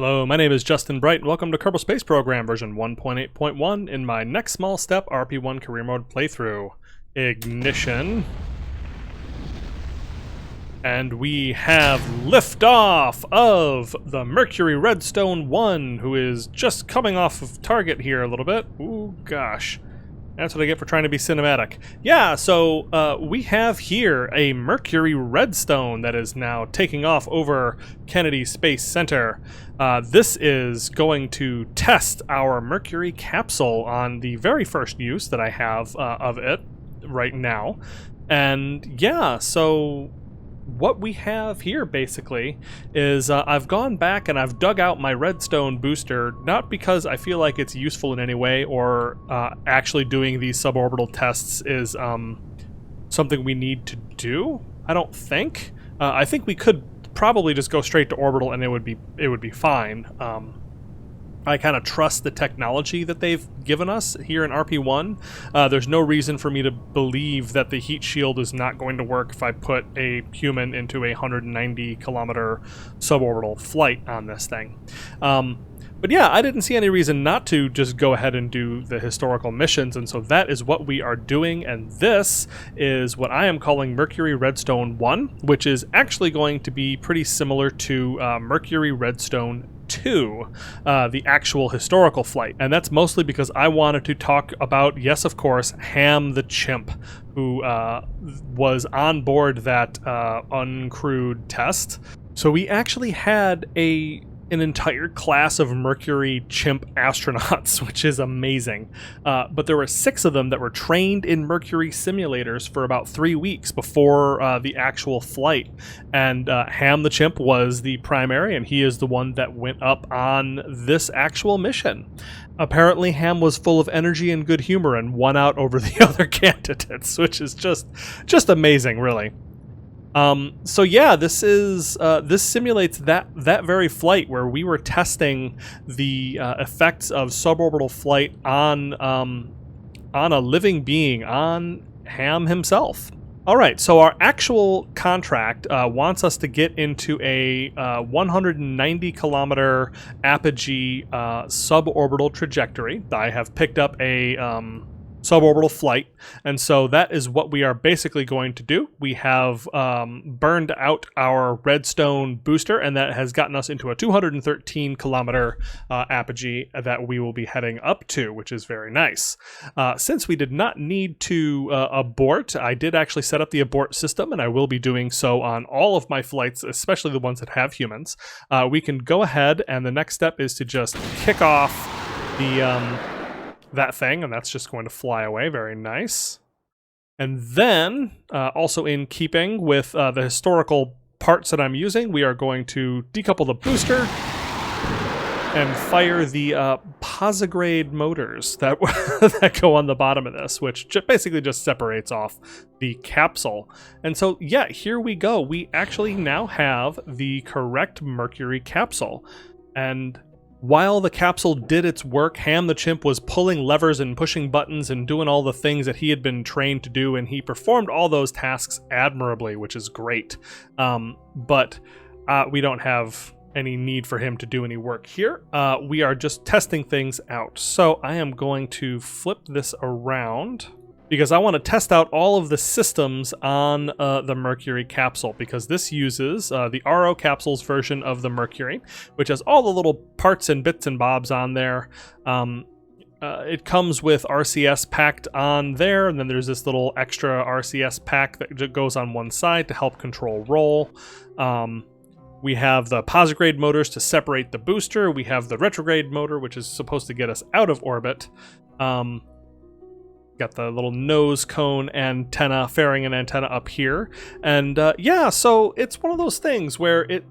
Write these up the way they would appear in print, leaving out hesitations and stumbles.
Hello, my name is Justin Bright, and welcome to Kerbal Space Program version 1.8.1 in my next small step RP-1 career mode playthrough. Ignition. And we have liftoff of the Mercury Redstone 1, who is just coming off of target here a little bit. Ooh, gosh. That's what I get for trying to be cinematic. Yeah, so we have here a Mercury Redstone that is now taking off over Kennedy Space Center. This is going to test our Mercury capsule on the very first use that I have of it right now. And yeah, so what we have here basically is I've gone back and I've dug out my redstone booster, not because I feel like it's useful in any way or actually doing these suborbital tests is something we need to do. I don't think. I think we could probably just go straight to orbital and it would be fine. I kind of trust the technology that they've given us here in RP-1. There's no reason for me to believe that the heat shield is not going to work if I put a human into a 190-kilometer suborbital flight on this thing. But yeah, I didn't see any reason not to just go ahead and do the historical missions, and so that is what we are doing, and this is what I am calling Mercury Redstone 1, which is actually going to be pretty similar to Mercury Redstone 2, the actual historical flight. And that's mostly because I wanted to talk about, yes, of course, Ham the Chimp, who was on board that uncrewed test. So we actually had an entire class of Mercury Chimp astronauts, which is amazing. But there were 6 of them that were trained in Mercury simulators for about 3 weeks before the actual flight. And Ham the Chimp was the primary, and he is the one that went up on this actual mission. Apparently, Ham was full of energy and good humor and won out over the other candidates, which is just amazing, really. So yeah, this simulates that very flight where we were testing the effects of suborbital flight on a living being, on Ham himself. All right, so our actual contract wants us to get into a 190-kilometer apogee suborbital trajectory. I have picked up a suborbital flight, and so that is what we are basically going to do. We have burned out our redstone booster, and that has gotten us into a 213-kilometer apogee that we will be heading up to, which is very nice. Since we did not need to abort, I did actually set up the abort system, and I will be doing so on all of my flights, especially the ones that have humans. We can go ahead, and the next step is to just kick off that thing, and that's just going to fly away. Very nice. And then, also in keeping with the historical parts that I'm using, we are going to decouple the booster and fire the posigrade motors that that go on the bottom of this, which basically just separates off the capsule. And so, yeah, here we go. We actually now have the correct Mercury capsule. And while the capsule did its work, Ham the Chimp was pulling levers and pushing buttons and doing all the things that he had been trained to do, and he performed all those tasks admirably, which is great. But we don't have any need for him to do any work here. We are just testing things out. So I am going to flip this around, because I want to test out all of the systems on the Mercury capsule, because this uses the RO capsule's version of the Mercury, which has all the little parts and bits and bobs on there. It comes with RCS packed on there, and then there's this little extra RCS pack that goes on one side to help control roll. We have the posigrade motors to separate the booster. We have the retrograde motor, which is supposed to get us out of orbit. Got the little nose cone antenna, fairing an antenna up here. And yeah, so it's one of those things where it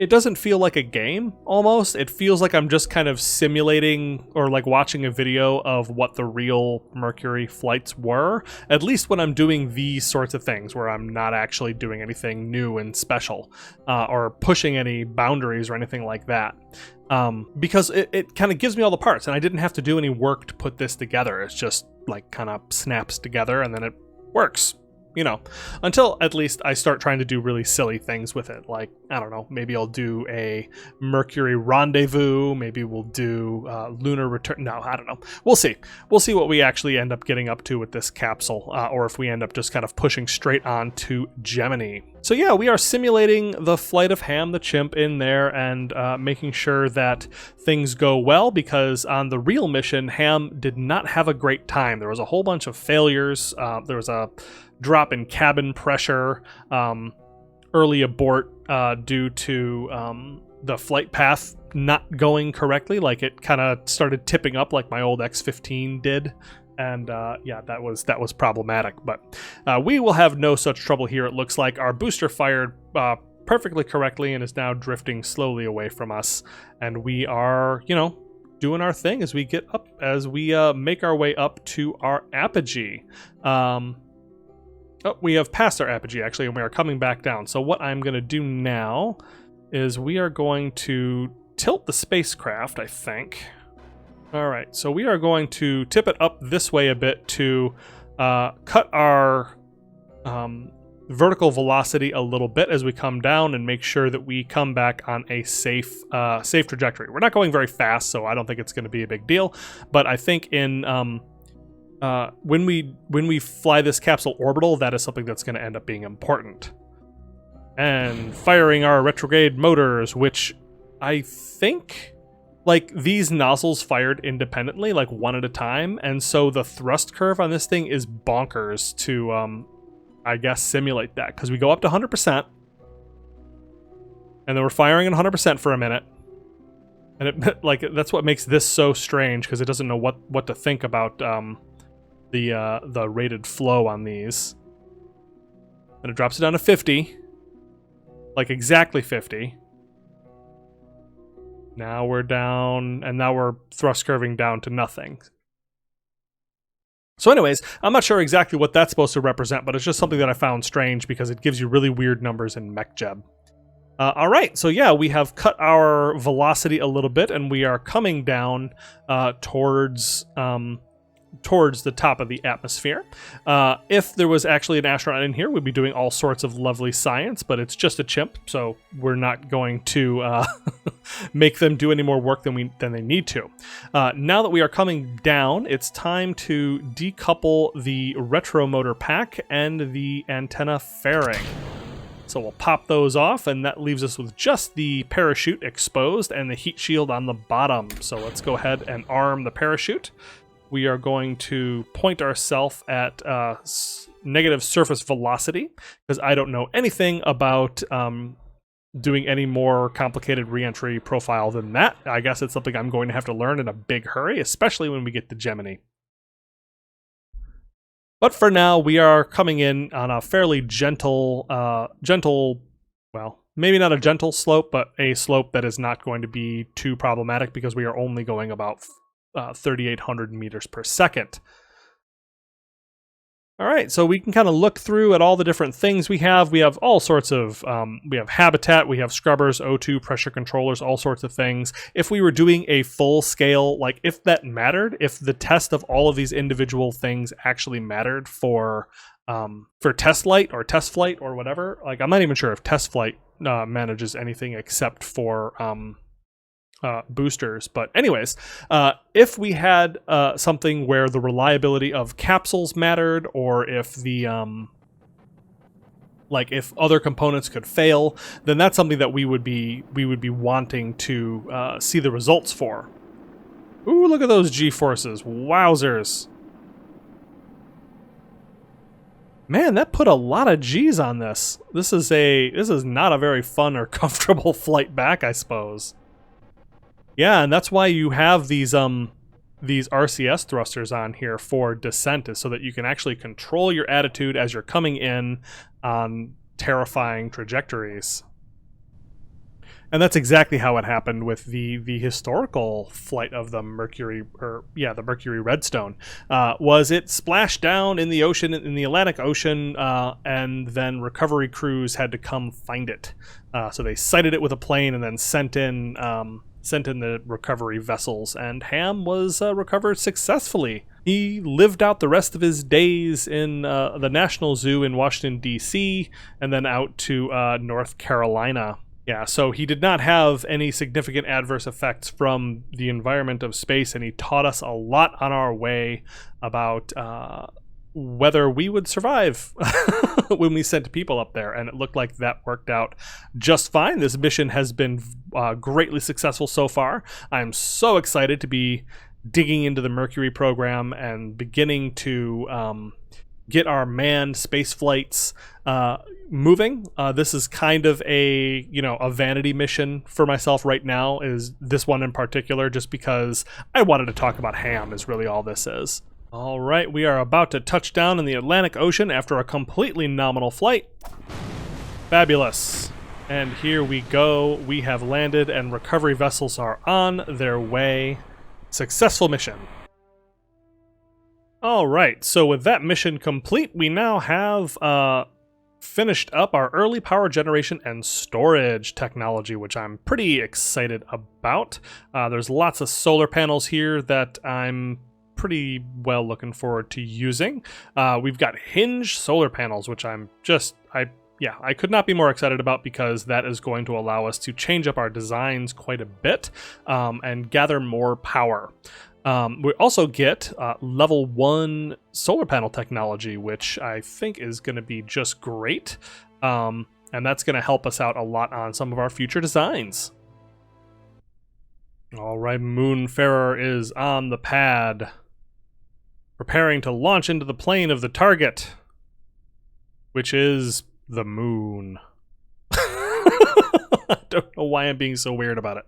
doesn't feel like a game almost. It feels like I'm just kind of simulating or like watching a video of what the real Mercury flights were, at least when I'm doing these sorts of things where I'm not actually doing anything new and special or pushing any boundaries or anything like that. Because it kind of gives me all the parts, and I didn't have to do any work to put this together. It's just like kind of snaps together and then it works. you know, until at least I start trying to do really silly things with it. Like, I don't know, maybe I'll do a Mercury rendezvous. Maybe we'll do lunar return. No, I don't know. We'll see. We'll see what we actually end up getting up to with this capsule, or if we end up just kind of pushing straight on to Gemini. So yeah, we are simulating the flight of Ham the Chimp in there and making sure that things go well, because on the real mission, Ham did not have a great time. There was a whole bunch of failures. There was a drop in cabin pressure, early abort due to the flight path not going correctly. Like, it kind of started tipping up like my old X-15 did. And yeah, that was problematic, but we will have no such trouble here. It looks like our booster fired perfectly correctly and is now drifting slowly away from us, and we are, you know, doing our thing as we get up, as we make our way up to our apogee. Oh, we have passed our apogee actually, and we are coming back down. So what I'm going to do now is we are going to tilt the spacecraft, I think. All right, so we are going to tip it up this way a bit to cut our vertical velocity a little bit as we come down, and make sure that we come back on a safe trajectory. We're not going very fast, so I don't think it's going to be a big deal. But I think in when we fly this capsule orbital, that is something that's going to end up being important. And firing our retrograde motors, which I think, like, these nozzles fired independently, like one at a time, and so the thrust curve on this thing is bonkers to, I guess, simulate that, because we go up to 100%, and then we're firing at 100% for a minute, and it, like, that's what makes this so strange, because it doesn't know what to think about the rated flow on these. And it drops it down to 50, like exactly 50. Now we're down, and now we're thrust curving down to nothing. So anyways, I'm not sure exactly what that's supposed to represent, but it's just something that I found strange because it gives you really weird numbers in MechJeb. All right, so yeah, we have cut our velocity a little bit, and we are coming down towards the top of the atmosphere. If there was actually an astronaut in here, we'd be doing all sorts of lovely science, but it's just a chimp, so we're not going to make them do any more work than they need to. Now that we are coming down, it's time to decouple the retromotor pack and the antenna fairing. So we'll pop those off, and that leaves us with just the parachute exposed and the heat shield on the bottom. So let's go ahead and arm the parachute. We are going to point ourselves at negative surface velocity, because I don't know anything about doing any more complicated reentry profile than that. I guess it's something I'm going to have to learn in a big hurry, especially when we get to Gemini. But for now, we are coming in on a fairly gentle, well, maybe not a gentle slope, but a slope that is not going to be too problematic, because we are only going about 3,800 meters per second. All right, so we can kind of look through at all the different things we have. We have all sorts of, we have habitat, we have scrubbers, O2, pressure controllers, all sorts of things. If we were doing a full scale, like if that mattered, if the test of all of these individual things actually mattered for test flight or whatever, like I'm not even sure if test flight manages anything except for boosters. But anyways, if we had something where the reliability of capsules mattered, or if the like if other components could fail, then that's something that we would be wanting to see the results for. Ooh, look at those G-forces. Wowzers. Man, that put a lot of G's on this. This is not a very fun or comfortable flight back, I suppose. Yeah, and that's why you have these RCS thrusters on here for descent, is so that you can actually control your attitude as you're coming in on terrifying trajectories. And that's exactly how it happened with the historical flight of the Mercury, the Mercury Redstone. Was it splashed down in the ocean, in the Atlantic Ocean, and then recovery crews had to come find it. So they sighted it with a plane and then sent in sent in the recovery vessels, and Ham was recovered successfully. He lived out the rest of his days in the National Zoo in Washington, D.C., and then out to North Carolina. Yeah, so he did not have any significant adverse effects from the environment of space, and he taught us a lot on our way about whether we would survive when we sent people up there, and it looked like that worked out just fine. This mission has been greatly successful so far. I'm so excited to be digging into the Mercury program and beginning to get our manned space flights moving. This is kind of a vanity mission for myself right now, is this one in particular, just because I wanted to talk about Ham is really all this is. All right, we are about to touch down in the Atlantic Ocean after a completely nominal flight. Fabulous. And here we go. We have landed and recovery vessels are on their way. Successful mission. All right, so with that mission complete, we now have finished up our early power generation and storage technology, which I'm pretty excited about. There's lots of solar panels here that I'm pretty well looking forward to using. We've got hinge solar panels, which I could not be more excited about, because that is going to allow us to change up our designs quite a bit and gather more power. We also get level 1 solar panel technology, which I think is going to be just great. And that's going to help us out a lot on some of our future designs. All right, Moonfarer is on the pad, preparing to launch into the plane of the target, which is the moon. I don't know why I'm being so weird about it.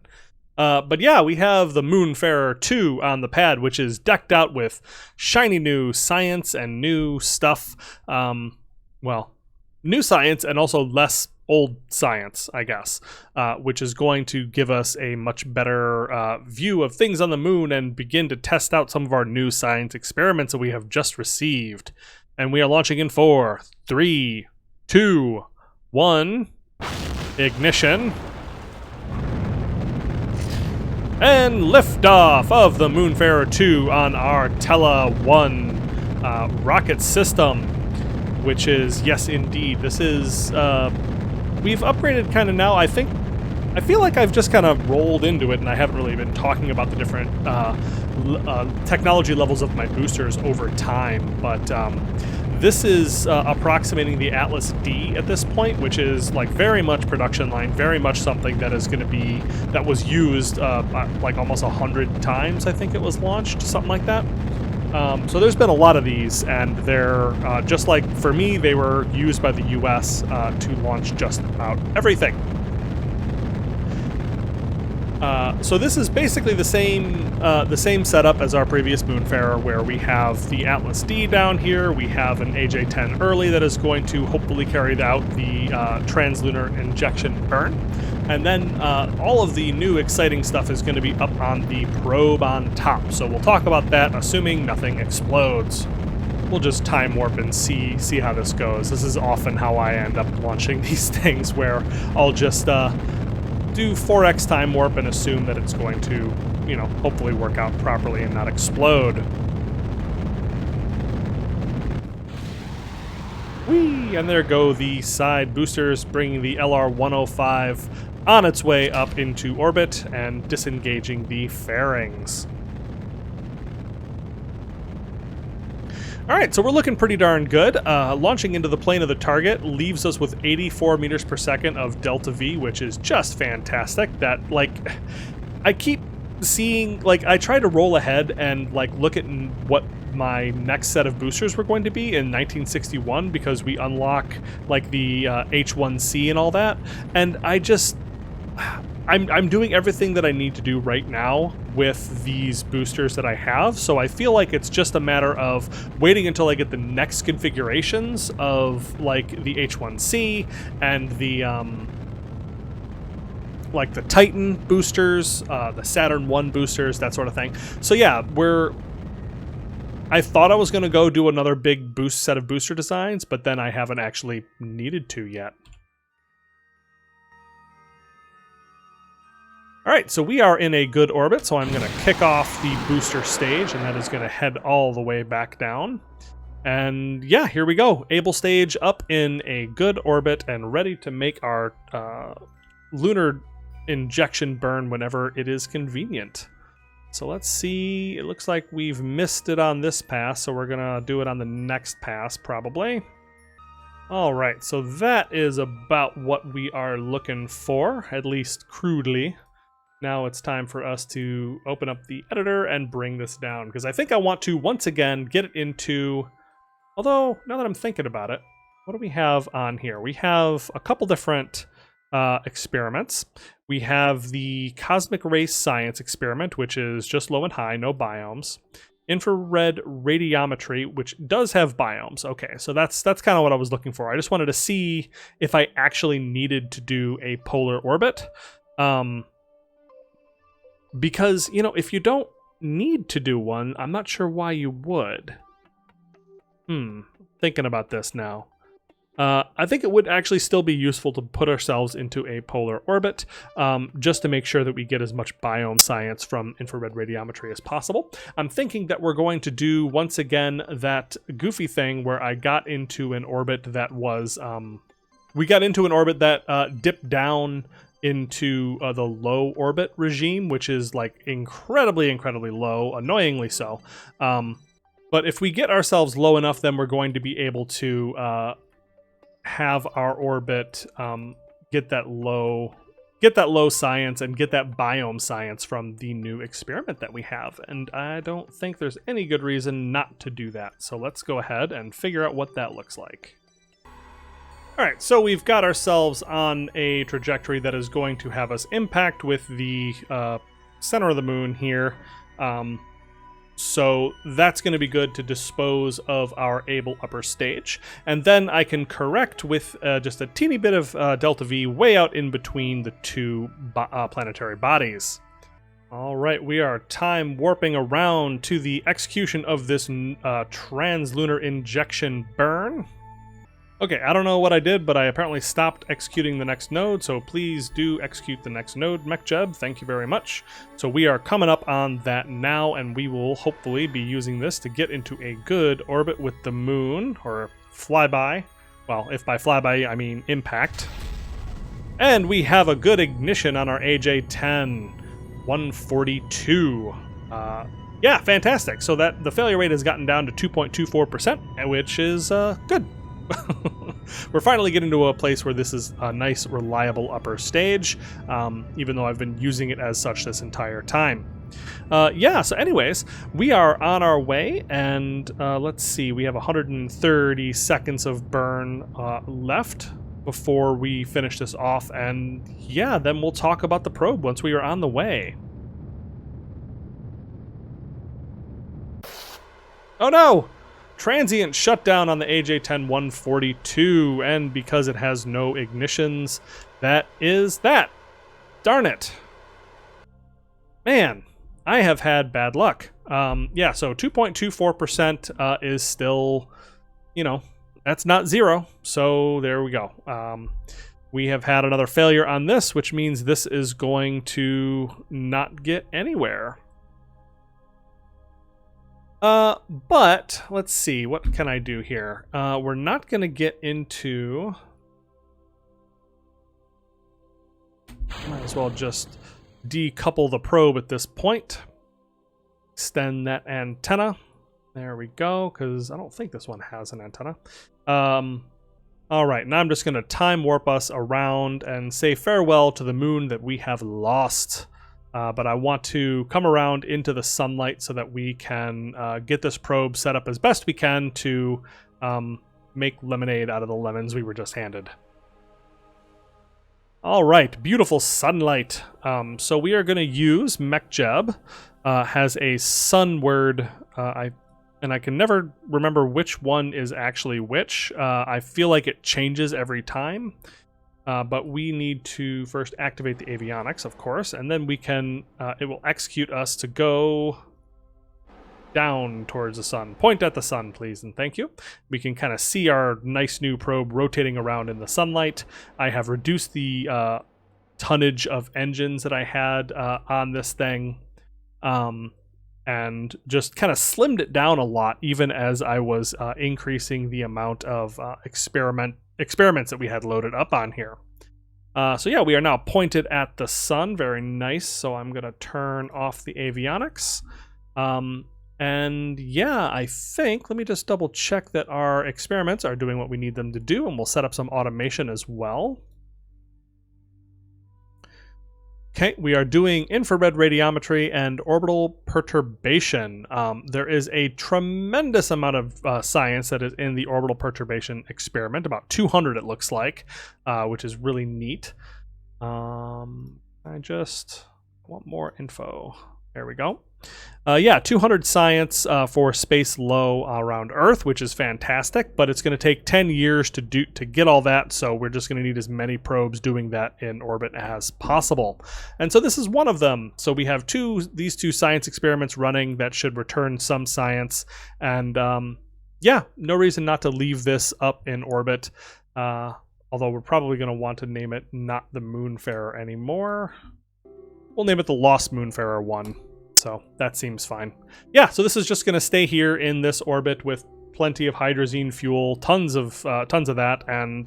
But yeah, we have the Moonfarer 2 on the pad, which is decked out with shiny new science and new stuff. New science and also less old science, I guess, which is going to give us a much better view of things on the moon and begin to test out some of our new science experiments that we have just received. And we are launching in 4, 3, 2, 1, ignition. And liftoff of the Moonfarer 2 on our Tela 1 rocket system, which is, yes indeed, this is, we've upgraded kind of now. I feel like I've just kind of rolled into it and I haven't really been talking about the different technology levels of my boosters over time, but this is approximating the Atlas D at this point, which is like very much production line, very much something that is going to be, that was used like almost 100 times, I think it was launched, something like that. So there's been a lot of these, and they're, just like for me, they were used by the US to launch just about everything. So this is basically the same setup as our previous Moonfarer, where we have the Atlas D down here, we have an AJ-10 early that is going to hopefully carry out the Trans-lunar injection burn, and then all of the new exciting stuff is going to be up on the probe on top, so we'll talk about that, assuming nothing explodes. We'll just time warp and see how this goes. This is often how I end up launching these things, where I'll just do 4x time warp and assume that it's going to, hopefully work out properly and not explode. Whee! And there go the side boosters, bringing the LR-105 on its way up into orbit and disengaging the fairings. Alright, so we're looking pretty darn good. Launching into the plane of the target leaves us with 84 meters per second of delta V, which is just fantastic. That, I keep seeing, I try to roll ahead and, look at what my next set of boosters were going to be in 1961, because we unlock, the H1C and all that, and I'm doing everything that I need to do right now with these boosters that I have, so I feel like it's just a matter of waiting until I get the next configurations of, the H1C and the, the Titan boosters, the Saturn 1 boosters, that sort of thing. So yeah, I thought I was going to go do another big set of booster designs, but then I haven't actually needed to yet. All right, so we are in a good orbit, so I'm going to kick off the booster stage, and that is going to head all the way back down. And yeah, here we go. Able stage up in a good orbit and ready to make our lunar injection burn whenever it is convenient. So let's see. It looks like we've missed it on this pass, so we're going to do it on the next pass probably. All right, so that is about what we are looking for, at least crudely. Now it's time for us to open up the editor and bring this down, because I think I want to once again get it into, although now that I'm thinking about it, what do we have on here? We have a couple different experiments. We have the Cosmic Ray Science experiment, which is just low and high, no biomes. Infrared radiometry, which does have biomes. Okay, so that's kind of what I was looking for. I just wanted to see if I actually needed to do a polar orbit. Because, you know, if you don't need to do one, I'm not sure why you would. Thinking about this now. I think it would actually still be useful to put ourselves into a polar orbit, just to make sure that we get as much biome science from infrared radiometry as possible. I'm thinking that we're going to do, once again, that goofy thing where I got into an orbit that was... we got into an orbit that dipped down into the low orbit regime, which is like incredibly low, annoyingly so. But if we get ourselves low enough, then we're going to be able to have our orbit get that low science and get that biome science from the new experiment that we have. And I don't think there's any good reason not to do that. So let's go ahead and figure out what that looks like. All right, so we've got ourselves on a trajectory that is going to have us impact with the center of the moon here. So that's going to be good to dispose of our able upper stage. And then I can correct with just a teeny bit of delta V way out in between the two planetary bodies. All right, we are time warping around to the execution of this trans-lunar injection burn. Okay, I don't know what I did, but I apparently stopped executing the next node, so please do execute the next node, MacLeod. Thank you very much. So we are coming up on that now, and we will hopefully be using this to get into a good orbit with the moon, or flyby. Well, if by flyby I mean impact. And we have a good ignition on our AJ-10 142. Yeah, fantastic. So that the failure rate has gotten down to 2.24%, which is good. We're finally getting to a place where this is a nice, reliable upper stage, even though I've been using it as such this entire time. Yeah, so anyways, we are on our way, and let's see, we have 130 seconds of burn left before we finish this off, and yeah, then we'll talk about the probe once we are on the way. Oh no! Transient shutdown on the AJ-10 142, and because it has no ignitions, that is that. Darn it. Man, I have had bad luck. Yeah, so 2.24% is still, you know, that's not zero, so there we go. We have had another failure on this, which means this is going to not get anywhere. But let's see, what can I do here? We're not going to get into... Might as well just decouple the probe at this point. Extend that antenna. There we go, because I don't think this one has an antenna. All right, now I'm just going to time warp us around and say farewell to the moon that we have lost. But I want to come around into the sunlight so that we can get this probe set up as best we can to make lemonade out of the lemons we were just handed. All right, beautiful sunlight. So we are going to use MacLeod. Has a sunward. And I can never remember which one is actually which. I feel like it changes every time. But we need to first activate the avionics, of course, and then we can, it will execute us to go down towards the sun. Point at the sun, please, and thank you. We can kind of see our nice new probe rotating around in the sunlight. I have reduced the tonnage of engines that I had on this thing, and just kind of slimmed it down a lot, even as I was increasing the amount of experiments that we had loaded up on here. So yeah, we are now pointed at the sun. Very nice. So I'm going to turn off the avionics. And yeah, I think, let me just double check that our experiments are doing what we need them to do, and we'll set up some automation as well. Okay, we are doing infrared radiometry and orbital perturbation. There is a tremendous amount of science that is in the orbital perturbation experiment, about 200 it looks like, which is really neat. I just want more info. There we go. Yeah, 200 science for space low around Earth, which is fantastic, but it's going to take 10 years to get all that, so we're just going to need as many probes doing that in orbit as possible. And so this is one of them. So we have these two science experiments running that should return some science, and yeah, no reason not to leave this up in orbit, although we're probably going to want to name it not the Moonfarer anymore. We'll name it the Lost Moonfarer 1. So that seems fine. Yeah, so this is just going to stay here in this orbit with plenty of hydrazine fuel, tons of that, and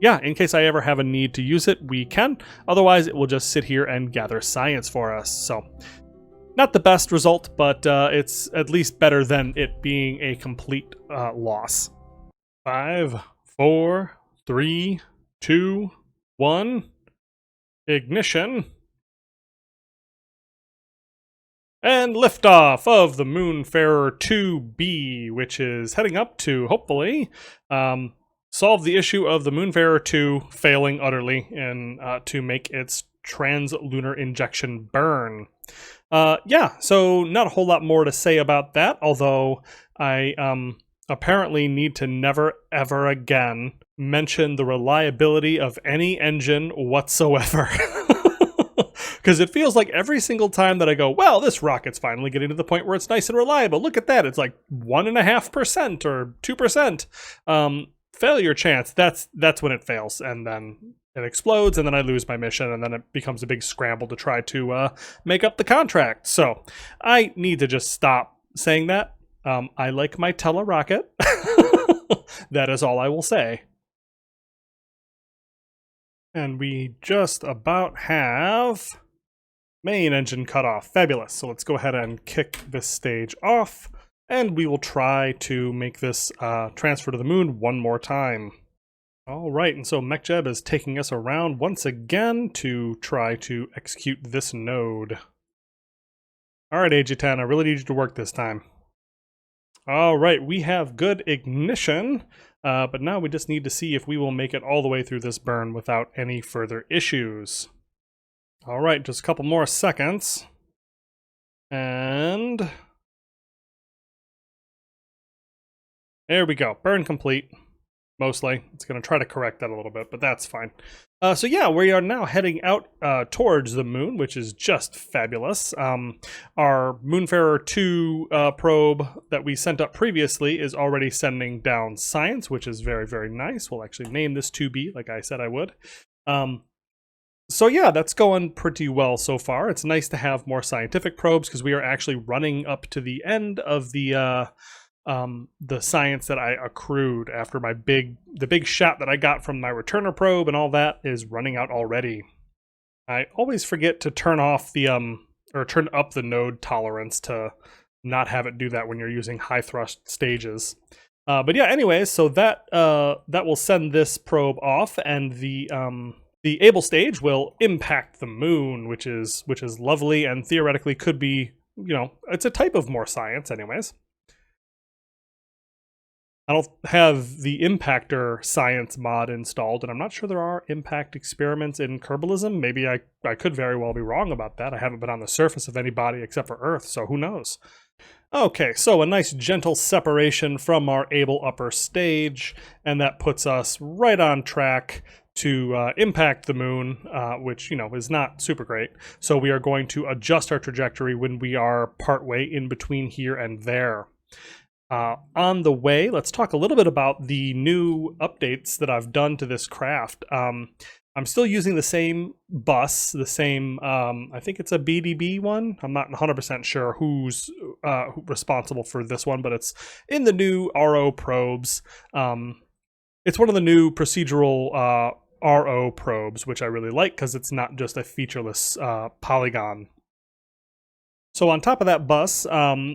yeah, in case I ever have a need to use it, we can. Otherwise, it will just sit here and gather science for us. So not the best result, but it's at least better than it being a complete loss. 5, 4, 3, 2, 1, ignition. And liftoff of the Moonfarer 2B, which is heading up to, hopefully, solve the issue of the Moonfarer 2 failing utterly and to make its trans-lunar injection burn. Yeah, so not a whole lot more to say about that, although I apparently need to never, ever again mention the reliability of any engine whatsoever. Because it feels like every single time that I go, well, this rocket's finally getting to the point where it's nice and reliable. Look at that. It's like 1.5% or 2%. Failure chance. That's when it fails. And then it explodes, and then I lose my mission, and then it becomes a big scramble to try to make up the contract. So I need to just stop saying that. I like my telerocket. That is all I will say. And we just about have main engine cut off. Fabulous. So let's go ahead and kick this stage off, and we will try to make this transfer to the moon one more time. All right, and so MacLeod is taking us around once again to try to execute this node. All right, AG10, I really need you to work this time. All right, we have good ignition, but now we just need to see if we will make it all the way through this burn without any further issues. All right, just a couple more seconds. And there we go, burn complete. Mostly. It's going to try to correct that a little bit, but that's fine. So yeah, we are now heading out towards the moon, which is just fabulous. Our Moonfarer 2 probe that we sent up previously is already sending down science, which is very, very nice. We'll actually name this 2B, like I said I would. So yeah, that's going pretty well so far. It's nice to have more scientific probes because we are actually running up to the end of the science that I accrued after the big shot that I got from my returner probe and all that is running out already. I always forget to turn off the or turn up the node tolerance to not have it do that when you're using high thrust stages. But yeah, anyways, so that will send this probe off, and the able stage will impact the moon, which is lovely, and theoretically could be, you know, it's a type of more science anyways. I don't have the impactor science mod installed, and I'm not sure there are impact experiments in Kerbalism. Maybe I could very well be wrong about that. I haven't been on the surface of any body except for Earth, so who knows? Okay, so a nice gentle separation from our able upper stage, and that puts us right on track to impact the moon, which, you know, is not super great. So we are going to adjust our trajectory when we are partway in between here and there. On the way, let's talk a little bit about the new updates that I've done to this craft. I'm still using the same bus, the same, I think it's a BDB one. I'm not 100% sure who's responsible for this one, but it's in the new RO probes. It's one of the new procedural RO probes, which I really like because it's not just a featureless polygon. So on top of that bus,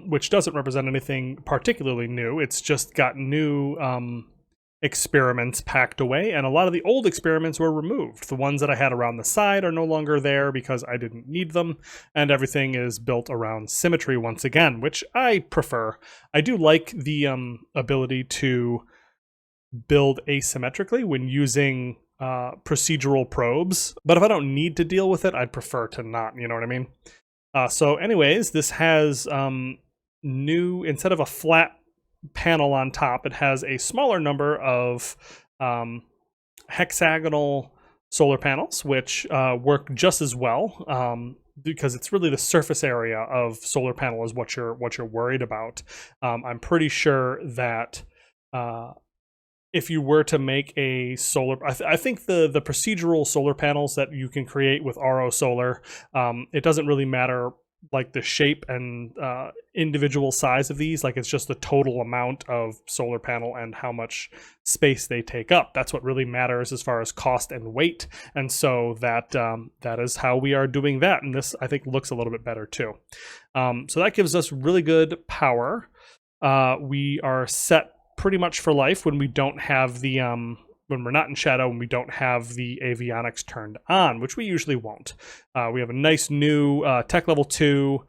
which doesn't represent anything particularly new, it's just got new experiments packed away, and a lot of the old experiments were removed. The ones that I had around the side are no longer there because I didn't need them, and everything is built around symmetry once again, which I prefer. I do like the ability to build asymmetrically when using procedural probes, but if I don't need to deal with it, I'd prefer to not, you know what I mean? So anyways, this has new, instead of a flat panel on top, it has a smaller number of hexagonal solar panels, which work just as well, because it's really the surface area of solar panel is what you're worried about. I'm pretty sure that if you were to make a solar, I think the procedural solar panels that you can create with RO Solar, it doesn't really matter like the shape and individual size of these. Like, it's just the total amount of solar panel and how much space they take up. That's what really matters as far as cost and weight. And so that that is how we are doing that. And this, I think, looks a little bit better too. So that gives us really good power. We are set pretty much for life when we don't have the when we're not in shadow and we don't have the avionics turned on, which we usually won't. We have a nice new tech level 2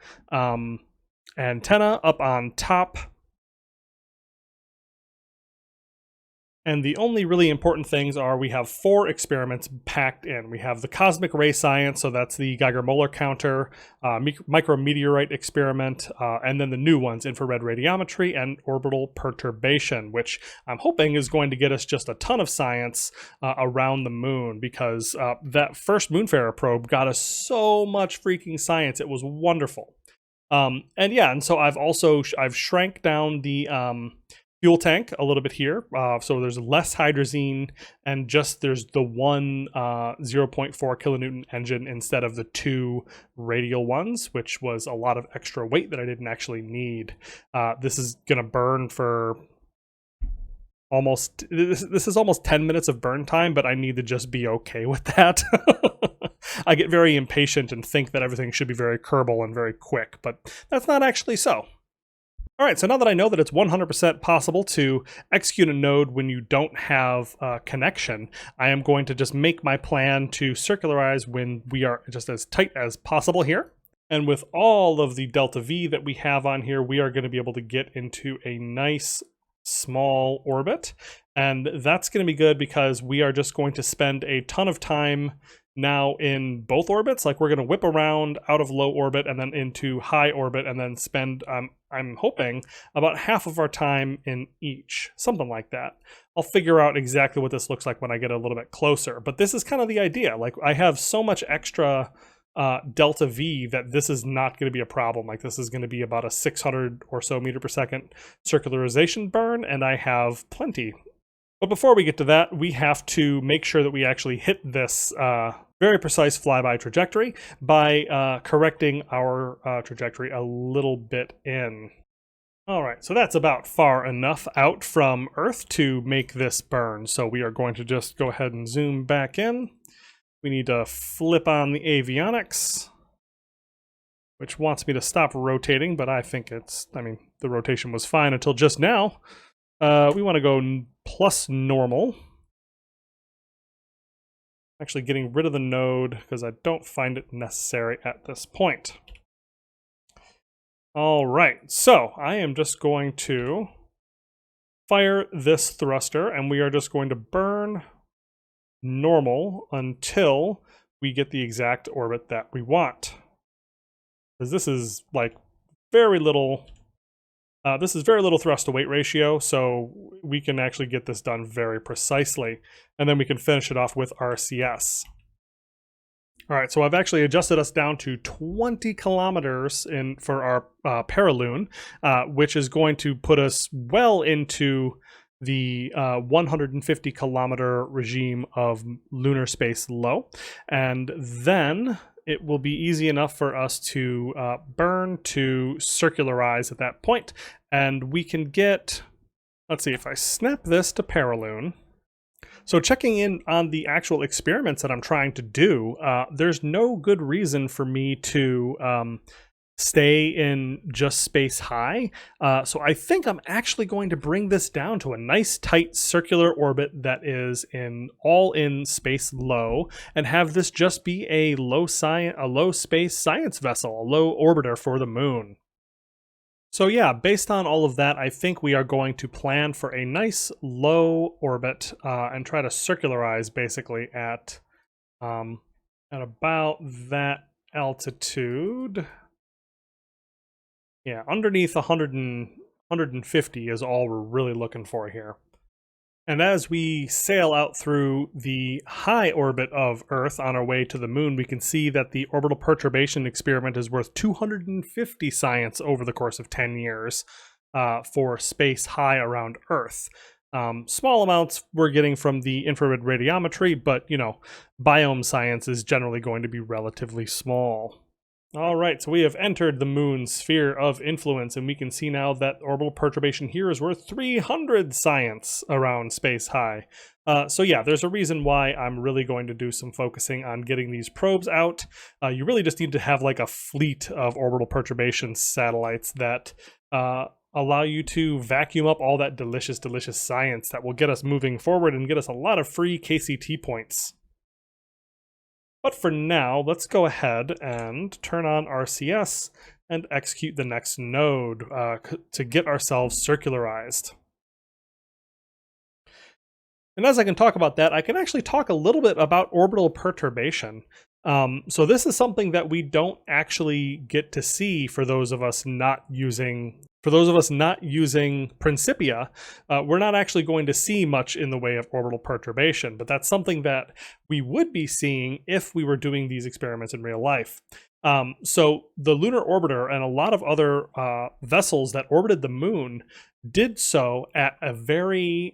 antenna up on top. And the only really important things are we have 4 experiments packed in. We have the cosmic ray science, so that's the Geiger-Moller counter, micrometeorite experiment, and then the new ones, infrared radiometry and orbital perturbation, which I'm hoping is going to get us just a ton of science around the moon, because that first Moonfarer probe got us so much freaking science. It was wonderful. And yeah, and so I've shrank down the fuel tank a little bit here, so there's less hydrazine, and just there's the one 0.4 kilonewton engine instead of the 2 radial ones, which was a lot of extra weight that I didn't actually need. This is gonna burn for almost, this is almost 10 minutes of burn time, but I need to just be okay with that. I get very impatient and think that everything should be very Kerbal and very quick, but that's not actually so. All right, so now that I know that it's 100% possible to execute a node when you don't have a connection, I am going to just make my plan to circularize when we are just as tight as possible here. And with all of the delta V that we have on here, we are going to be able to get into a nice small orbit. And that's going to be good because we are just going to spend a ton of time now in both orbits. Like, we're going to whip around out of low orbit and then into high orbit, and then spend, I'm hoping, about half of our time in each, something like that. I'll figure out exactly what this looks like when I get a little bit closer, but this is kind of the idea. Like, I have so much extra delta V that this is not going to be a problem. Like, this is going to be about a 600 or so meter per second circularization burn, and I have plenty. But before we get to that, we have to make sure that we actually hit this very precise flyby trajectory by correcting our trajectory a little bit in. All right, so that's about far enough out from Earth to make this burn. So we are going to just go ahead and zoom back in. We need to flip on the avionics, which wants me to stop rotating, but I think the rotation was fine until just now. We want to go plus normal. Actually getting rid of the node because I don't find it necessary at this point. All right, so I am just going to fire this thruster, and we are just going to burn normal until we get the exact orbit that we want. Because this is like very little. This is very little thrust to weight ratio, so we can actually get this done very precisely. And then we can finish it off with RCS. All right, so I've actually adjusted us down to 20 kilometers for our paraloon, which is going to put us well into the 150 kilometer regime of lunar space low, and then it will be easy enough for us to burn to circularize at that point, and we can get, let's see, if I snap this to Paraloon. So checking in on the actual experiments that I'm trying to do, there's no good reason for me to stay in just space high. So I think I'm actually going to bring this down to a nice tight circular orbit that is all in space low, and have this just be a low space science vessel, a low orbiter for the moon. So yeah, based on all of that, I think we are going to plan for a nice low orbit and try to circularize basically at about that altitude. Yeah, underneath 150 is all we're really looking for here. And as we sail out through the high orbit of Earth on our way to the moon, we can see that the orbital perturbation experiment is worth 250 science over the course of 10 years for space high around Earth. Small amounts we're getting from the infrared radiometry, but, you know, biome science is generally going to be relatively small. All right, so we have entered the moon's sphere of influence, and we can see now that orbital perturbation here is worth 300 science around space high. So yeah, there's a reason why I'm really going to do some focusing on getting these probes out. You really just need to have like a fleet of orbital perturbation satellites that allow you to vacuum up all that delicious, delicious science that will get us moving forward and get us a lot of free KCT points. But for now, let's go ahead and turn on RCS and execute the next node to get ourselves circularized. And as I can talk about that, I can actually talk a little bit about orbital perturbation. So this is something that we don't actually get to see for those of us not using Principia. We're not actually going to see much in the way of orbital perturbation, but that's something that we would be seeing if we were doing these experiments in real life. So the Lunar Orbiter and a lot of other vessels that orbited the moon did so at varying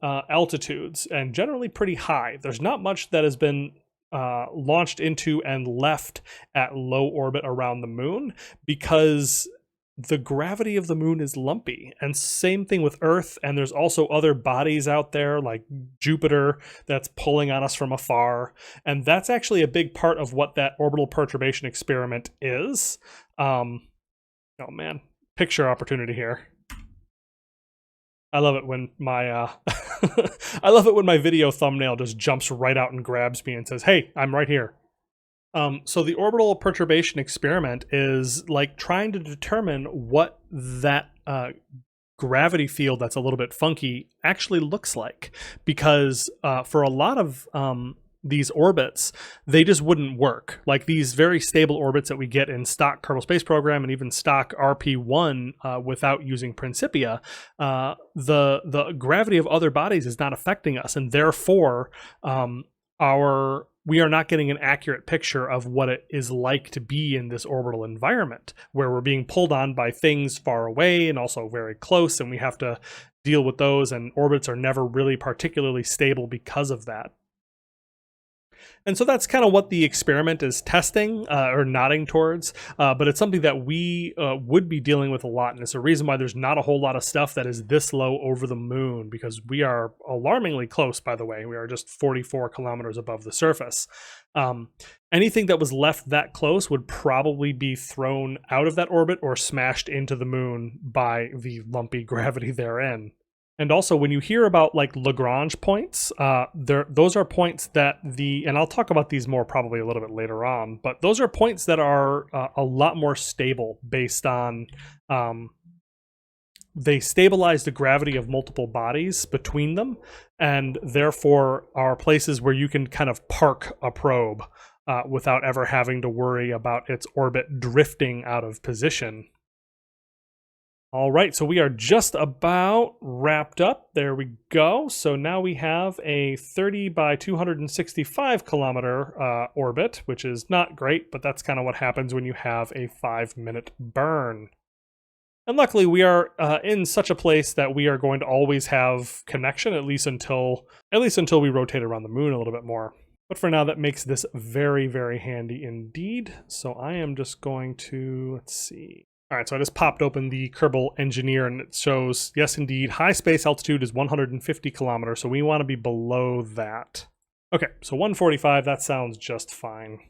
altitudes, and generally pretty high. There's not much that has been launched into and left at low orbit around the moon, because the gravity of the moon is lumpy, and same thing with Earth. And there's also other bodies out there like Jupiter that's pulling on us from afar, and that's actually a big part of what that orbital perturbation experiment is. Oh man, picture opportunity here. I love it when my I love it when my video thumbnail just jumps right out and grabs me and says, "Hey, I'm right here." So the orbital perturbation experiment is like trying to determine what that gravity field that's a little bit funky actually looks like, because for a lot of these orbits, they just wouldn't work. Like these very stable orbits that we get in stock Kerbal Space Program and even stock RP-1 without using Principia, the gravity of other bodies is not affecting us, and therefore we are not getting an accurate picture of what it is like to be in this orbital environment, where we're being pulled on by things far away and also very close, and we have to deal with those, and orbits are never really particularly stable because of that. And so that's kind of what the experiment is testing or nodding towards, but it's something that we would be dealing with a lot, and it's a reason why there's not a whole lot of stuff that is this low over the moon, because we are alarmingly close, by the way. We are just 44 kilometers above the surface. Anything that was left that close would probably be thrown out of that orbit or smashed into the moon by the lumpy gravity therein. And also, when you hear about like Lagrange points, those are points that and I'll talk about these more probably a little bit later on, but those are points that are a lot more stable based on, they stabilize the gravity of multiple bodies between them, and therefore are places where you can kind of park a probe without ever having to worry about its orbit drifting out of position. All right, so we are just about wrapped up. There we go. So now we have a 30 by 265 kilometer orbit, which is not great, but that's kind of what happens when you have a 5-minute burn. And luckily, we are in such a place that we are going to always have connection, at least until we rotate around the moon a little bit more. But for now, that makes this very, very handy indeed. So I am just going to, let's see. All right, so I just popped open the Kerbal Engineer, and it shows, yes, indeed, high space altitude is 150 kilometers, so we want to be below that. Okay, so 145, that sounds just fine.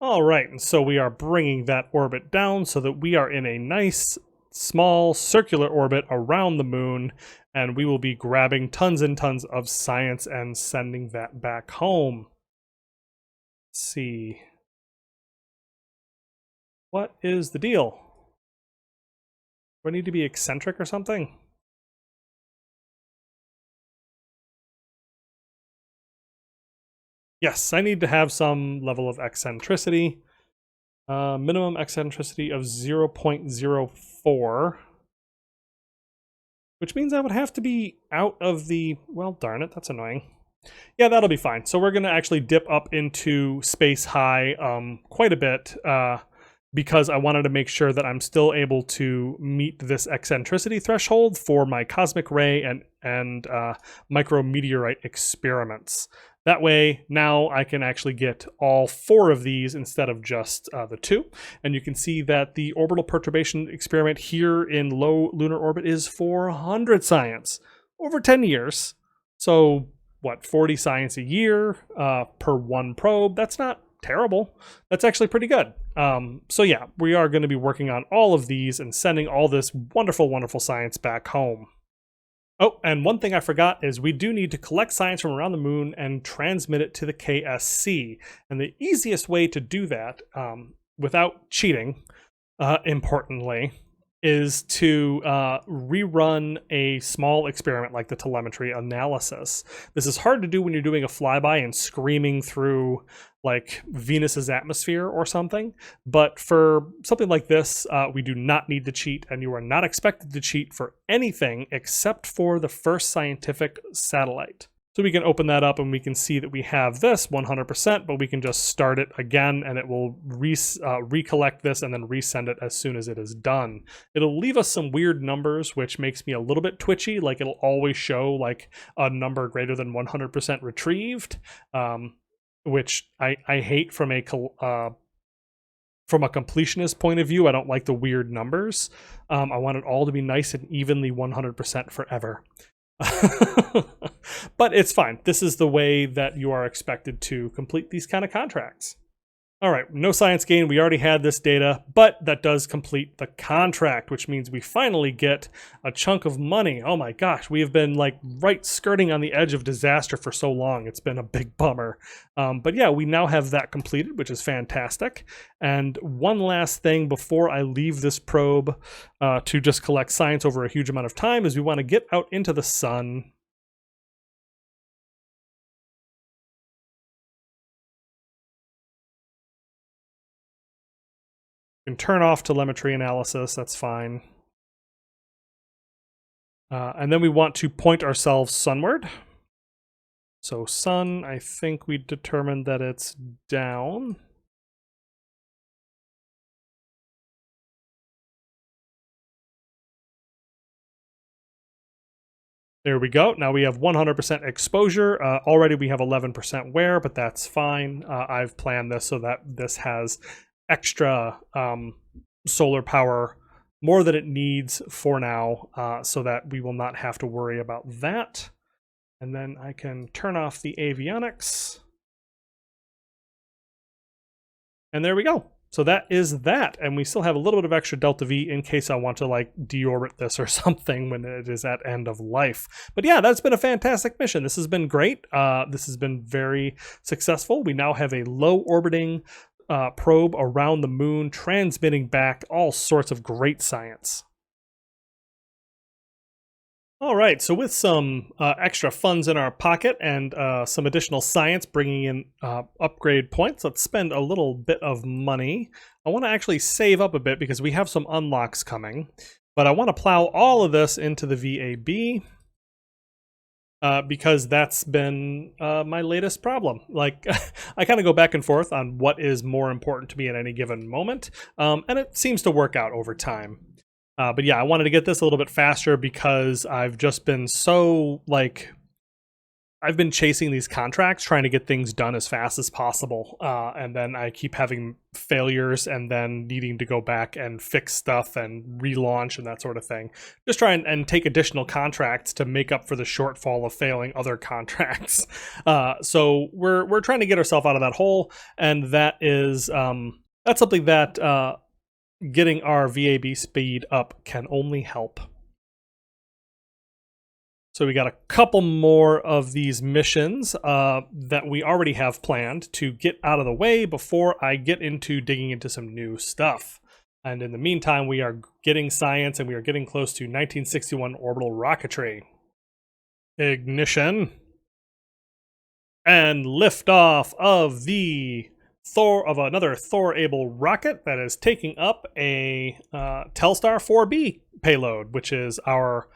All right, and so we are bringing that orbit down so that we are in a nice, small, circular orbit around the moon, and we will be grabbing tons and tons of science and sending that back home. Let's see. What is the deal? Do I need to be eccentric or something? Yes, I need to have some level of eccentricity. Minimum eccentricity of 0.04. Which means I would have to be out of the... Well, darn it, that's annoying. Yeah, that'll be fine. So we're going to actually dip up into space high quite a bit because I wanted to make sure that I'm still able to meet this eccentricity threshold for my cosmic ray and micrometeorite experiments. That way, now I can actually get all 4 of these instead of just the 2. And you can see that the orbital perturbation experiment here in low lunar orbit is 400 science over 10 years. So, what, 40 science a year per 1 probe? That's not terrible. That's actually pretty good. So yeah, we are going to be working on all of these and sending all this wonderful, wonderful science back home. Oh, and one thing I forgot is we do need to collect science from around the moon and transmit it to the KSC. And the easiest way to do that, without cheating, importantly, is to rerun a small experiment like the telemetry analysis. This is hard to do when you're doing a flyby and screaming through like Venus's atmosphere or something, but for something like this, we do not need to cheat, and you are not expected to cheat for anything except for the first scientific satellite. So we can open that up and we can see that we have this 100%, but we can just start it again and it will recollect this and then resend it as soon as it is done. It'll leave us some weird numbers, which makes me a little bit twitchy. Like it'll always show like a number greater than 100% retrieved, which I hate from a completionist point of view. I don't like the weird numbers. I want it all to be nice and evenly 100% forever. But it's fine. This is the way that you are expected to complete these kind of contracts. All right, no science gain. We already had this data, but that does complete the contract, which means we finally get a chunk of money. Oh my gosh, we have been like right skirting on the edge of disaster for so long. It's been a big bummer. But yeah, we now have that completed, which is fantastic. And one last thing before I leave this probe to just collect science over a huge amount of time is we want to get out into the sun. You can turn off telemetry analysis, that's fine. And then we want to point ourselves sunward. So sun, I think we determined that it's down. There we go. Now we have 100% exposure. Already we have 11% wear, but that's fine. I've planned this so that this has extra solar power, more than it needs for now, so that we will not have to worry about that. And then I can turn off the avionics. And there we go. So that is that. And we still have a little bit of extra delta V in case I want to like deorbit this or something when it is at end of life. But yeah, that's been a fantastic mission. This has been great. This has been very successful. We now have a low orbiting probe around the moon, transmitting back all sorts of great science. All right, so with some extra funds in our pocket and some additional science bringing in upgrade points, let's spend a little bit of money. I want to actually save up a bit because we have some unlocks coming, but I want to plow all of this into the VAB. Because that's been my latest problem. Like, I kind of go back and forth on what is more important to me at any given moment, and it seems to work out over time. But yeah, I wanted to get this a little bit faster because I've just been so, like, I've been chasing these contracts, trying to get things done as fast as possible. And then I keep having failures and then needing to go back and fix stuff and relaunch and that sort of thing. Just try and take additional contracts to make up for the shortfall of failing other contracts. So we're trying to get ourselves out of that hole. And that is, that's something that getting our VAB speed up can only help. So we got a couple more of these missions that we already have planned to get out of the way before I get into digging into some new stuff. And in the meantime, we are getting science and we are getting close to 1961 orbital rocketry. Ignition. And liftoff of the another Thor-able rocket that is taking up a Telstar 4B payload, which is our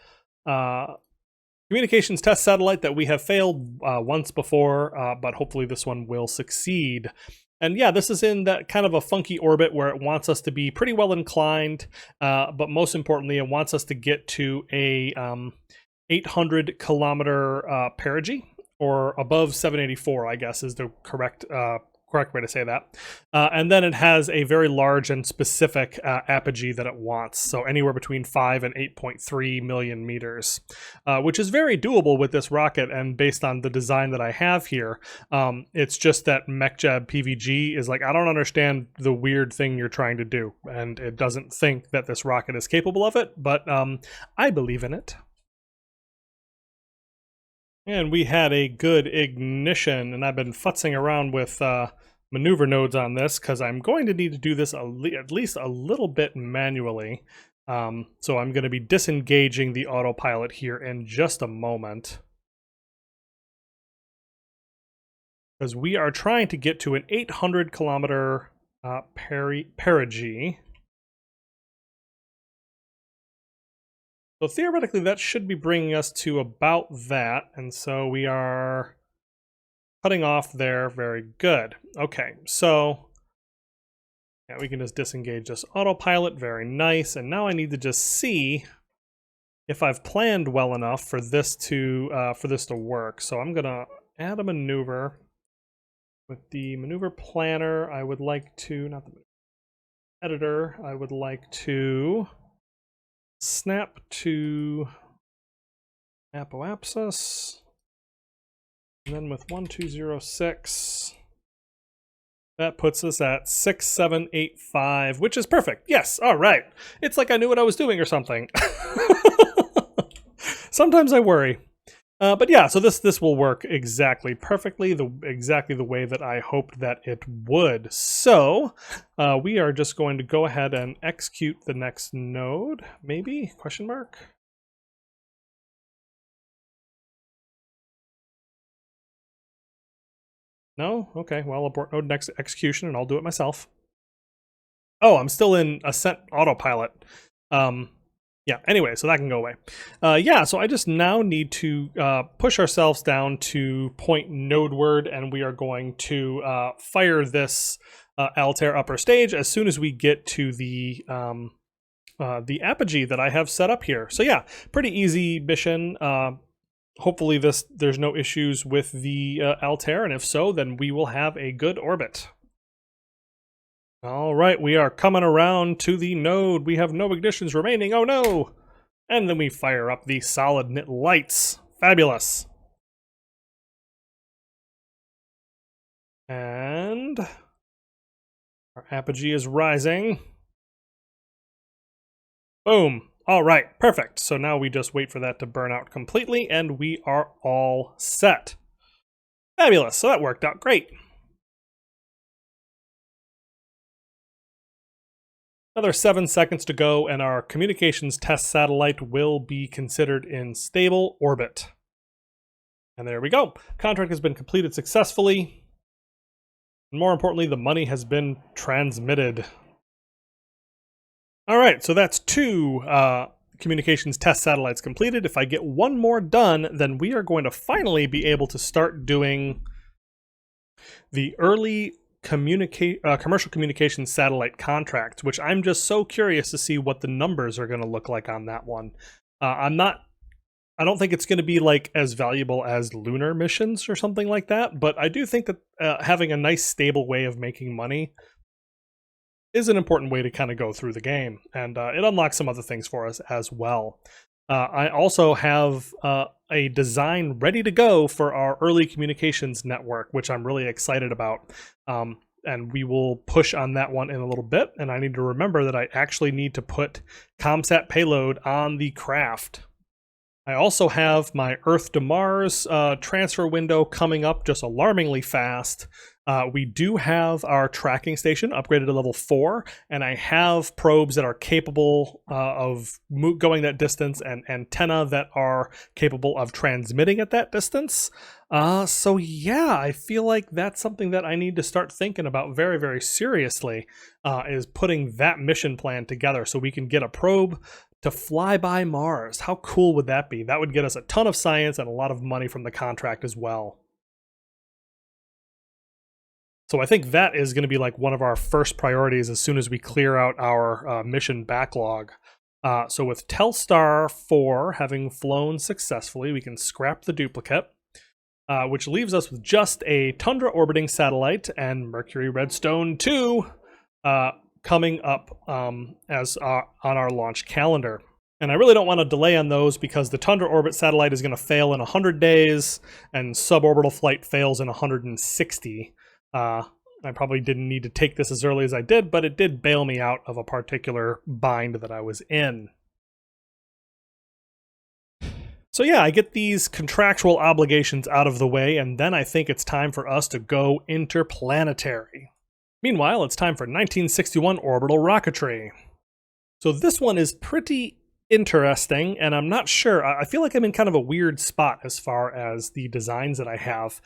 communications test satellite that we have failed once before, but hopefully this one will succeed. And yeah, this is in that kind of a funky orbit where it wants us to be pretty well inclined, but most importantly, it wants us to get to a 800 kilometer perigee, or above 784, I guess is the correct way to say that. And then it has a very large and specific apogee that it wants. So anywhere between 5 and 8.3 million meters, which is very doable with this rocket. And based on the design that I have here, it's just that MacLeod PVG is like, I don't understand the weird thing you're trying to do. And it doesn't think that this rocket is capable of it, but I believe in it. And we had a good ignition, and I've been futzing around with maneuver nodes on this because I'm going to need to do this at least a little bit manually. So I'm going to be disengaging the autopilot here in just a moment, because we are trying to get to an 800 kilometer perigee. So theoretically, that should be bringing us to about that, and so we are cutting off there. Very good. Okay, so yeah, we can just disengage this autopilot. Very nice. And now I need to just see if I've planned well enough for this to work. So I'm gonna add a maneuver. With the maneuver planner, I would like to, not the editor, I would like to snap to apoapsis, and then with 1206, that puts us at 6785, which is perfect. Yes, all right. It's like I knew what I was doing or something. Sometimes I worry. But yeah, so this will work exactly perfectly, exactly the way that I hoped that it would. So we are just going to go ahead and execute the next node, maybe? Question mark? No? Okay, well, abort node next execution, and I'll do it myself. Oh, I'm still in Ascent Autopilot. Yeah, anyway, so that can go away. Yeah, so I just now need to push ourselves down to point nodeward, and we are going to fire this Altair upper stage as soon as we get to the apogee that I have set up here. So yeah, pretty easy mission. Hopefully there's no issues with the Altair, and if so, then we will have a good orbit. All right, we are coming around to the node. We have no ignitions remaining. Oh no! And then we fire up the solid knit lights. Fabulous. And our apogee is rising. Boom. All right, perfect. So now we just wait for that to burn out completely, and we are all set. Fabulous. So that worked out great. Another 7 seconds to go, and our communications test satellite will be considered in stable orbit. And there we go. Contract has been completed successfully. And more importantly, the money has been transmitted. All right, so that's 2 communications test satellites completed. If I get 1 more done, then we are going to finally be able to start doing the early commercial communication satellite contract, which I'm just so curious to see what the numbers are going to look like on that one. I don't think it's going to be like as valuable as lunar missions or something like that, but I do think that having a nice stable way of making money is an important way to kind of go through the game, and it unlocks some other things for us as well. I also have a design ready to go for our early communications network, which I'm really excited about. And we will push on that one in a little bit. And I need to remember that I actually need to put ComSat payload on the craft. I also have my Earth to Mars transfer window coming up just alarmingly fast. We do have our tracking station upgraded to level 4, and I have probes that are capable of going that distance and antenna that are capable of transmitting at that distance. So yeah, I feel like that's something that I need to start thinking about very, very seriously, is putting that mission plan together so we can get a probe to fly by Mars. How cool would that be? That would get us a ton of science and a lot of money from the contract as well. So I think that is going to be like one of our first priorities as soon as we clear out our mission backlog. So with Telstar 4 having flown successfully, we can scrap the duplicate, which leaves us with just a Tundra orbiting satellite and Mercury Redstone 2 coming up as on our launch calendar. And I really don't want to delay on those because the Tundra orbit satellite is going to fail in 100 days and suborbital flight fails in 160. I probably didn't need to take this as early as I did, but it did bail me out of a particular bind that I was in. So yeah, I get these contractual obligations out of the way, and then I think it's time for us to go interplanetary. Meanwhile, it's time for 1961 orbital rocketry. So this one is pretty interesting, and I'm not sure. I feel like I'm in kind of a weird spot as far as the designs that I have.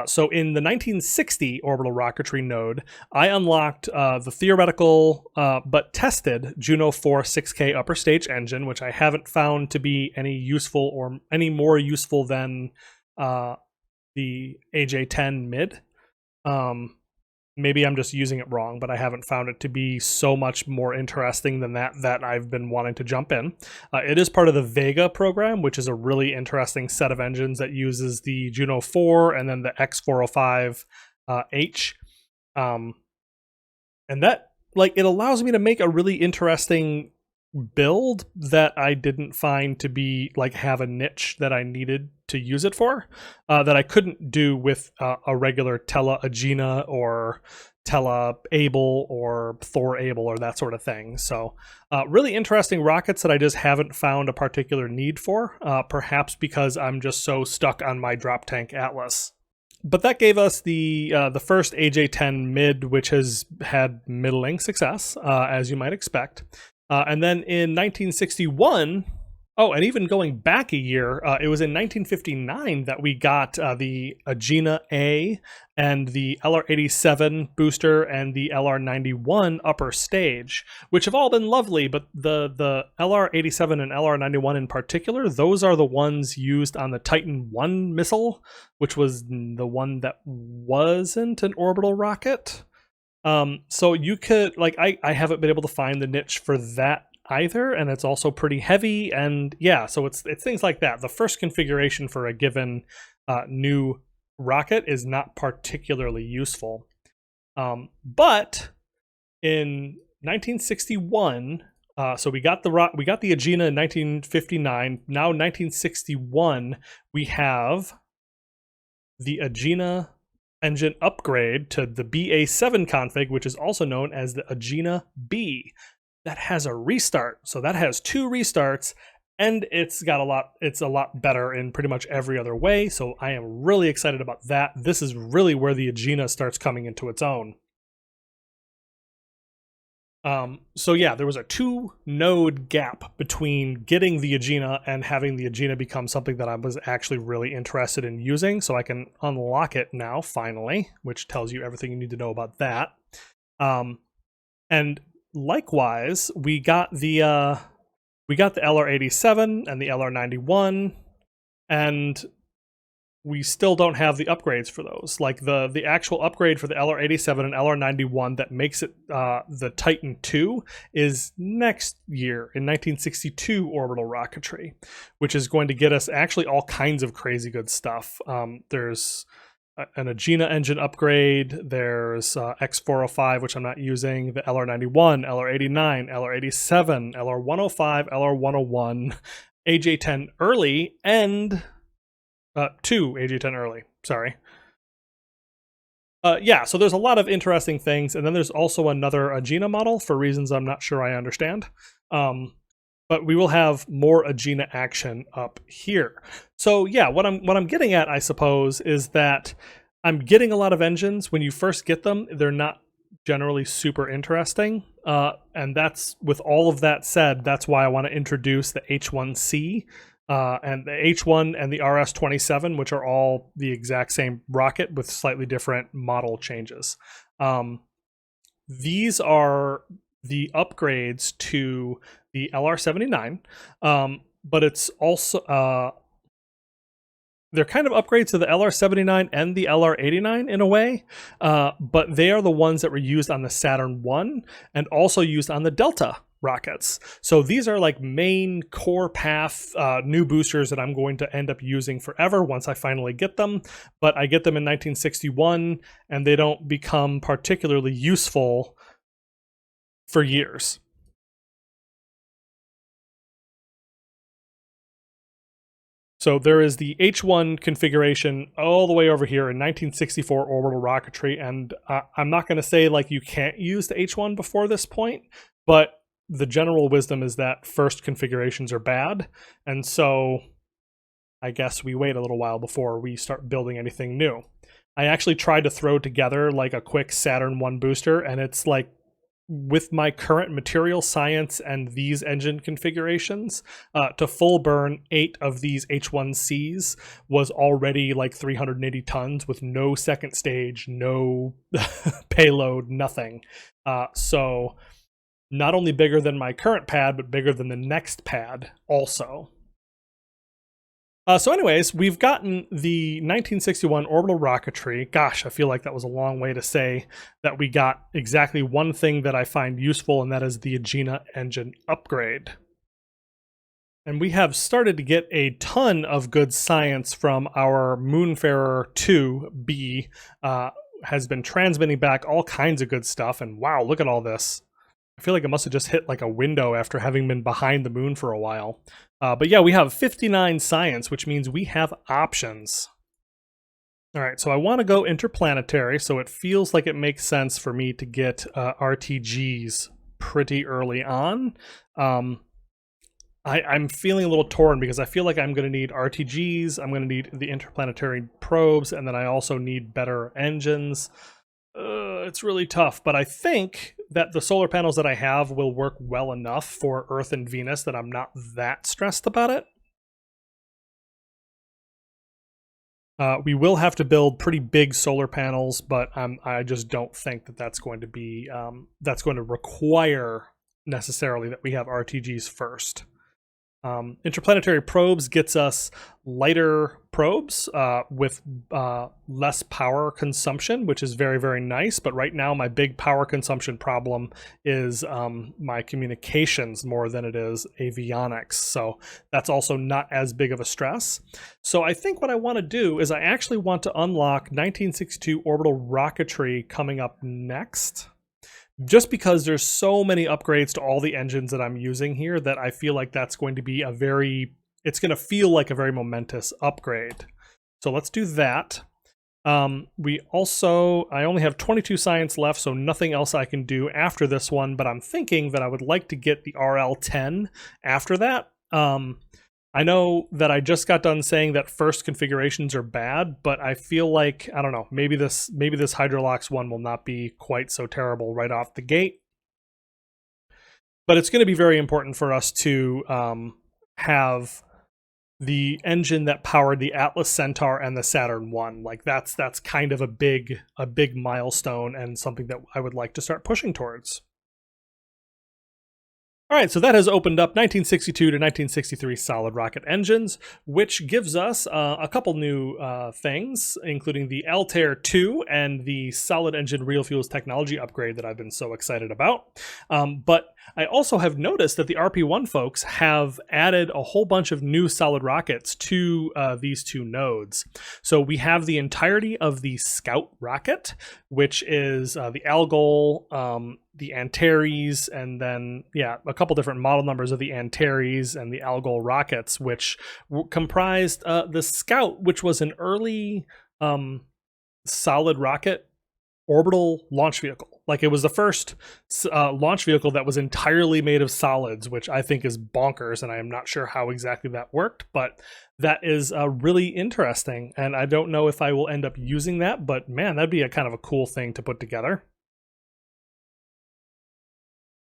So in the 1960 orbital rocketry node, I unlocked the theoretical but tested Juno 4 6K upper stage engine, which I haven't found to be any useful or any more useful than the AJ10 mid. Maybe I'm just using it wrong, but I haven't found it to be so much more interesting than that I've been wanting to jump in. It is part of the Vega program, which is a really interesting set of engines that uses the Juno 4 and then the X405H. And that, like, it allows me to make a really interesting build that I didn't find to be, like, have a niche that I needed to use it for, that I couldn't do with a regular Tela Agena or Tela Able or Thor Able or that sort of thing. So really interesting rockets that I just haven't found a particular need for, perhaps because I'm just so stuck on my drop tank Atlas. But that gave us the first AJ10 mid, which has had middling success, as you might expect. And then in 1961, and even going back a year, it was in 1959 that we got the Agena A and the LR87 booster and the LR91 upper stage, which have all been lovely, but the LR87 and LR91 in particular, those are the ones used on the Titan 1 missile, which was the one that wasn't an orbital rocket. So you could, like, I haven't been able to find the niche for that either, and it's also pretty heavy, and yeah, so it's things like that. The first configuration for a given new rocket is not particularly useful. But in 1961, so we got the Agena in 1959. Now 1961, we have the Agena engine upgrade to the BA7 config, which is also known as the Agena B. That has a restart, so that has 2 restarts, and it's a lot better in pretty much every other way, so I am really excited about that. This is really where the Agena starts coming into its own. So yeah, there was a 2-node gap between getting the Agena and having the Agena become something that I was actually really interested in using, so I can unlock it now, finally, which tells you everything you need to know about that. And likewise, we got the LR87 and the LR91, and we still don't have the upgrades for those. Like the actual upgrade for the LR-87 and LR-91 that makes it the Titan II is next year in 1962 orbital rocketry, which is going to get us actually all kinds of crazy good stuff. There's an Agena engine upgrade, there's X405, which I'm not using, the LR-91, LR-89, LR-87, LR-105, LR-101, AJ-10 early, and two AJ-10 early, sorry. Yeah, so there's a lot of interesting things, and then there's also another Agena model for reasons I'm not sure I understand. But we will have more Agena action up here. So yeah, what I'm getting at, I suppose, is that I'm getting a lot of engines. When you first get them, they're not generally super interesting. And that's, with all of that said, that's why I want to introduce the H1C and the H1 and the RS-27, which are all the exact same rocket with slightly different model changes. These are the upgrades to the LR-79, but it's also they're kind of upgrades to the LR-79 and the LR-89 in a way, but they are the ones that were used on the Saturn I and also used on the Delta rockets. So these are like main core path new boosters that I'm going to end up using forever once I finally get them, but I get them in 1961 and they don't become particularly useful for years. So there is the H1 configuration all the way over here in 1964 orbital rocketry, and I'm not going to say like you can't use the H1 before this point, but the general wisdom is that first configurations are bad, and so I guess we wait a little while before we start building anything new. I actually tried to throw together like a quick Saturn I booster, and it's like, with my current material science and these engine configurations, to full burn 8 of these H1Cs was already like 380 tons with no second stage, no payload, nothing. So not only bigger than my current pad, but bigger than the next pad also. So anyways, we've gotten the 1961 orbital rocketry. Gosh, I feel like that was a long way to say that we got exactly one thing that I find useful, and that is the Agena engine upgrade. And we have started to get a ton of good science from our Moonfarer 2B. Has been transmitting back all kinds of good stuff, and wow, look at all this. I feel like it must have just hit like a window after having been behind the moon for a while. But yeah, we have 59 science, which means we have options. All right, so I want to go interplanetary, so it feels like it makes sense for me to get RTGs pretty early on. I'm feeling a little torn because I feel like I'm going to need RTGs, I'm going to need the interplanetary probes, and then I also need better engines. It's really tough, but I think that the solar panels that I have will work well enough for Earth and Venus that I'm not that stressed about it. We will have to build pretty big solar panels, but I just don't think that that's going to be that's going to require necessarily that we have RTGs first. Interplanetary probes gets us lighter probes with less power consumption, which is very, very nice. But right now, my big power consumption problem is my communications more than it is avionics. So that's also not as big of a stress. So I think what I want to do is I actually want to unlock 1962 orbital rocketry coming up next. Just because there's so many upgrades to all the engines that I'm using here that I feel like that's going to be it's going to feel like a very momentous upgrade. So let's do that. I only have 22 science left, so nothing else I can do after this one, but I'm thinking that I would like to get the RL-10 after that. I know that I just got done saying that first configurations are bad, but I feel like, I don't know, maybe this Hydrolox one will not be quite so terrible right off the gate. But it's going to be very important for us to have the engine that powered the Atlas Centaur and the Saturn I. Like that's kind of a big milestone and something that I would like to start pushing towards. All right, so that has opened up 1962 to 1963 solid rocket engines, which gives us a couple new things, including the Altair 2 and the solid engine real fuels technology upgrade that I've been so excited about. But I also have noticed that the RP-1 folks have added a whole bunch of new solid rockets to these two nodes. So we have the entirety of the Scout rocket, which is the Algol, the Antares, and then, yeah, a couple different model numbers of the Antares and the Algol rockets, which comprised the Scout, which was an early solid rocket orbital launch vehicle. Like, it was the first launch vehicle that was entirely made of solids, which I think is bonkers, and I am not sure how exactly that worked, but that is really interesting, and I don't know if I will end up using that, but man, that'd be a kind of a cool thing to put together.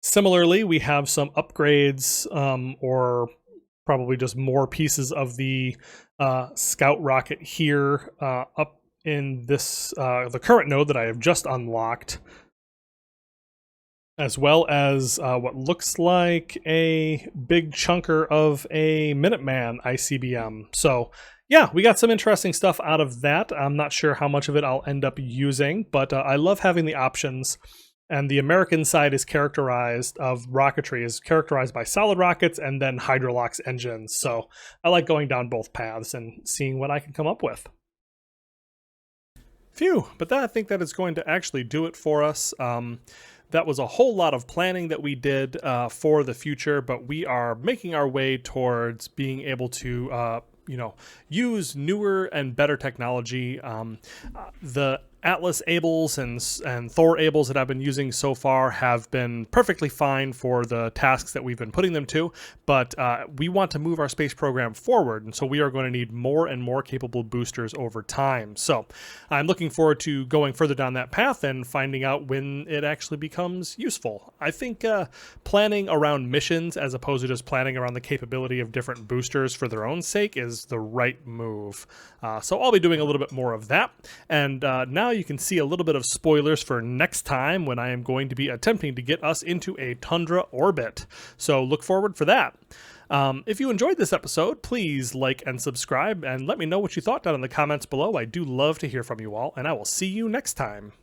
Similarly, we have some upgrades, or probably just more pieces of the Scout rocket here up in this the current node that I have just unlocked, as well as what looks like a big chunker of a Minuteman ICBM. So yeah, we got some interesting stuff out of that. I'm not sure how much of it I'll end up using, but I love having the options. And the American side is characterized of rocketry is characterized by solid rockets and then Hydrolox engines. So I like going down both paths and seeing what I can come up with. Phew, but I think that is going to actually do it for us. That was a whole lot of planning that we did for the future, but we are making our way towards being able to use newer and better technology. The Atlas Ables and Thor Ables that I've been using so far have been perfectly fine for the tasks that we've been putting them to, but we want to move our space program forward, and so we are going to need more and more capable boosters over time. So I'm looking forward to going further down that path and finding out when it actually becomes useful. I think planning around missions as opposed to just planning around the capability of different boosters for their own sake is the right move. So I'll be doing a little bit more of that, and now you can see a little bit of spoilers for next time when I am going to be attempting to get us into a Tundra orbit. So look forward for that. If you enjoyed this episode, please like and subscribe and let me know what you thought down in the comments below. I do love to hear from you all, and I will see you next time.